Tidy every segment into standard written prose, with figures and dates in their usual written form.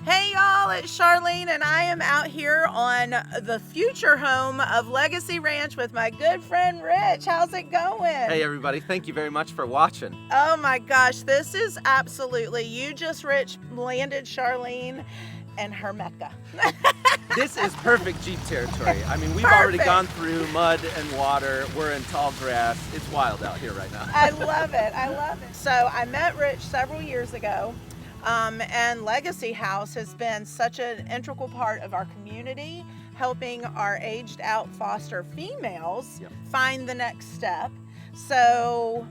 Hey y'all, it's Charlene and I am out here on the future home of Legacy Ranch with my good friend Rich. How's it going? Hey everybody, thank you very much for watching. Oh my gosh, this is absolutely, Rich landed Charlene and her Mecca. This is perfect Jeep territory. I mean, we've already gone through mud and water. We're in tall grass. It's wild out here right now. I love it. I love it. So I met Rich several years ago. And Legacy House has been such an integral part of our community, helping our aged out foster females find the next step. So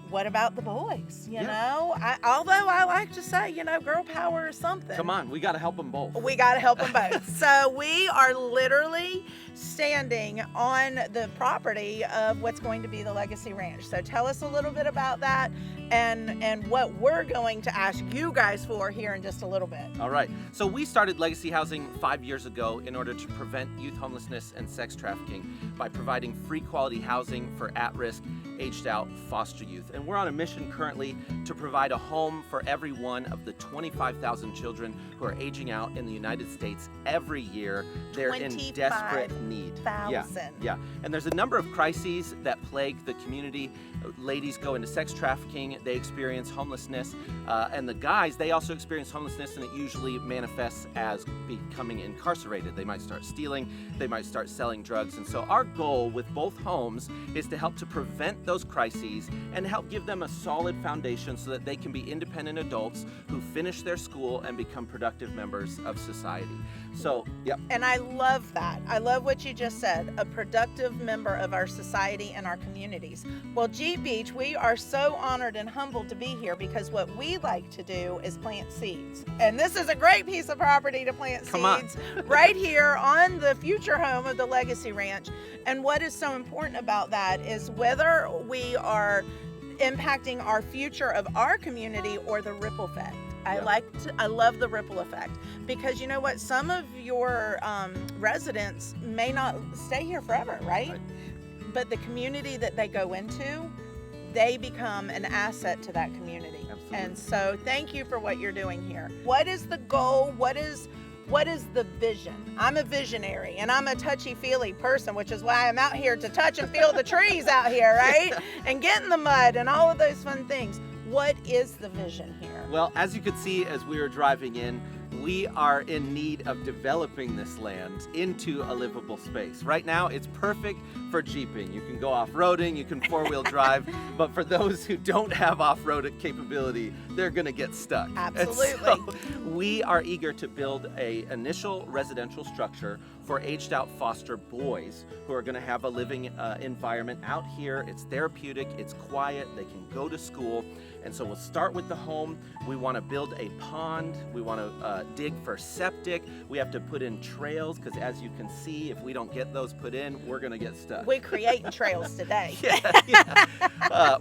what about the boys? You know, although I like to say, girl power is something. Come on, we got to help them both. We got to help them both. So we are literally standing on the property of what's going to be the Legacy Ranch. So tell us a little bit about that and what we're going to ask you guys for here in just a little bit. All right. So we started Legacy Housing 5 years ago in order to prevent youth homelessness and sex trafficking by providing free quality housing for at-risk, aged out foster youth. And we're on a mission currently to provide a home for every one of the 25,000 children who are aging out in the United States every year. They're in desperate need. Yeah. And there's a number of crises that plague the community. Ladies go into sex trafficking, they experience homelessness, and the guys, they also experience homelessness, and it usually manifests as becoming incarcerated. They might start stealing, they might start selling drugs, and so our goal with both homes is to help to prevent those crises and help give them a solid foundation so that they can be independent adults who finish their school and become productive members of society. So, And I love that. I love what you just said, a productive member of our society and our communities. Well, Jeep Beach, we are so honored and humbled to be here because what we like to do is plant seeds. And this is a great piece of property to plant seeds right here on the future home of the Legacy Ranch. And what is so important about that is whether we are impacting our future of our community or the ripple effect. I love the ripple effect because you know what? Some of your residents may not stay here forever, right? But the community that they go into, they become an asset to that community. Absolutely. And so thank you for what you're doing here. What is the goal? What is the vision? I'm a visionary and I'm a touchy-feely person, which is why I'm out here to touch and feel the trees out here, right? And get in the mud and all of those fun things. What is the vision here? Well, as you could see as we were driving in, we are in need of developing this land into a livable space. Right now, it's perfect for jeeping. You can go off-roading, you can four-wheel drive, but for those who don't have off-road capability, they're gonna get stuck. Absolutely. And so we are eager to build an initial residential structure for aged out foster boys who are gonna have a living environment out here. It's therapeutic, it's quiet, they can go to school. And so we'll start with the home. We want to build a pond. We want to dig for septic. We have to put in trails because as you can see, if we don't get those put in, we're going to get stuck. We're creating trails today.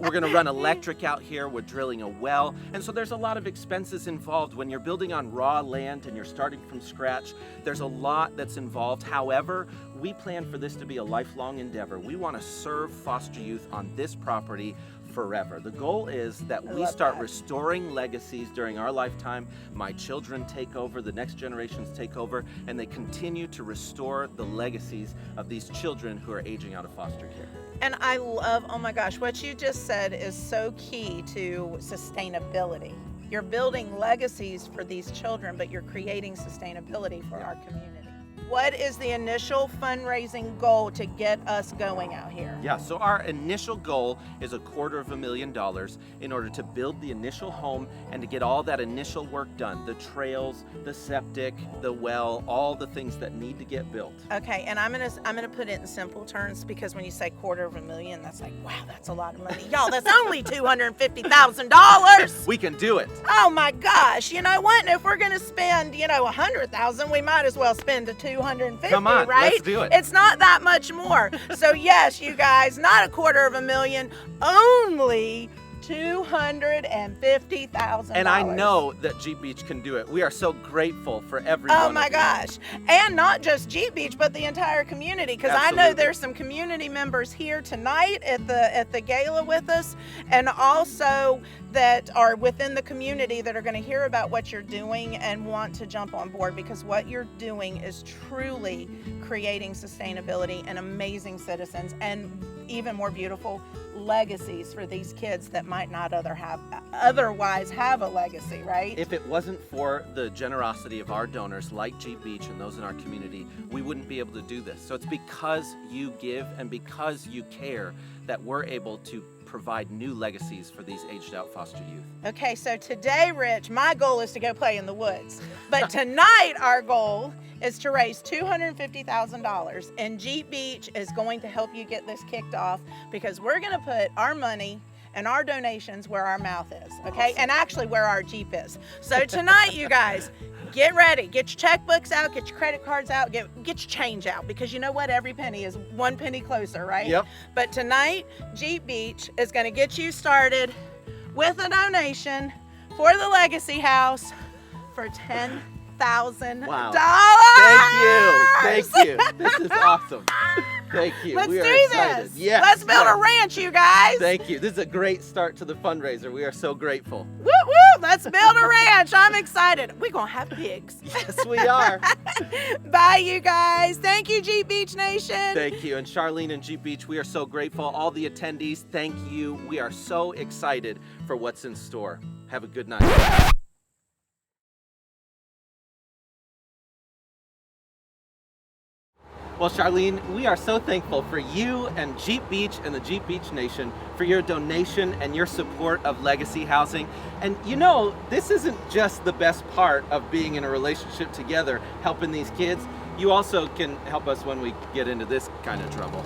We're going to run electric out here. We're drilling a well. And so there's a lot of expenses involved. When you're building on raw land and you're starting from scratch, there's a lot that's involved. However, we plan for this to be a lifelong endeavor. We want to serve foster youth on this property forever. The goal is that we start restoring legacies during our lifetime. My children take over, the next generations take over, and they continue to restore the legacies of these children who are aging out of foster care. And I love, oh my gosh, what you just said is so key to sustainability. You're building legacies for these children, but you're creating sustainability for our community. What is the initial fundraising goal to get us going out here? Yeah, so our initial goal is $250,000 in order to build the initial home and to get all that initial work done. The trails, the septic, the well, all the things that need to get built. Okay, and I'm gonna put it in simple terms because when you say $250,000, that's like, wow, that's a lot of money. Y'all, that's only $250,000. We can do it. Oh my gosh, you know what? And if we're gonna spend, $100,000, we might as well spend $250,000. Come on, right? let's do it. It's not that much more. So yes, you guys, not $250,000, only $250,000. And I know that Jeep Beach can do it. We are so grateful for everyone. Oh my gosh. And not just Jeep Beach, but the entire community. Because I know there's some community members here tonight at the gala with us, and also that are within the community that are going to hear about what you're doing and want to jump on board, because what you're doing is truly creating sustainability and amazing citizens, and even more beautiful legacies for these kids that might not otherwise have a legacy, right? If it wasn't for the generosity of our donors like Jeep Beach and those in our community, we wouldn't be able to do this. So it's because you give and because you care that we're able to provide new legacies for these aged out foster youth. Okay, so today, Rich, my goal is to go play in the woods. But tonight, our goal is to raise $250,000, and Jeep Beach is going to help you get this kicked off, because we're going to put our money and our donations where our mouth is, okay? And actually where our Jeep is. So tonight, you guys, get ready. Get your checkbooks out, get your credit cards out, get your change out, because you know what? Every penny is one penny closer, right? Yep. But tonight, Jeep Beach is going to get you started with a donation for the Legacy House for $10,000. Wow. Thank you. This is awesome. Thank you. Let's we are do excited. this. Yes, Let's build a ranch, you guys. Thank you. This is a great start to the fundraiser. We are so grateful. Woo woo! Let's build a ranch. I'm excited. We're gonna have pigs. Yes, we are. Bye, you guys. Thank you, Jeep Beach Nation. Thank you. And Charlene and Jeep Beach, we are so grateful. All the attendees, thank you. We are so excited for what's in store. Have a good night. Well, Charlene, we are so thankful for you and Jeep Beach and the Jeep Beach Nation for your donation and your support of Legacy Housing. And you know, this isn't just the best part of being in a relationship together, helping these kids. You also can help us when we get into this kind of trouble.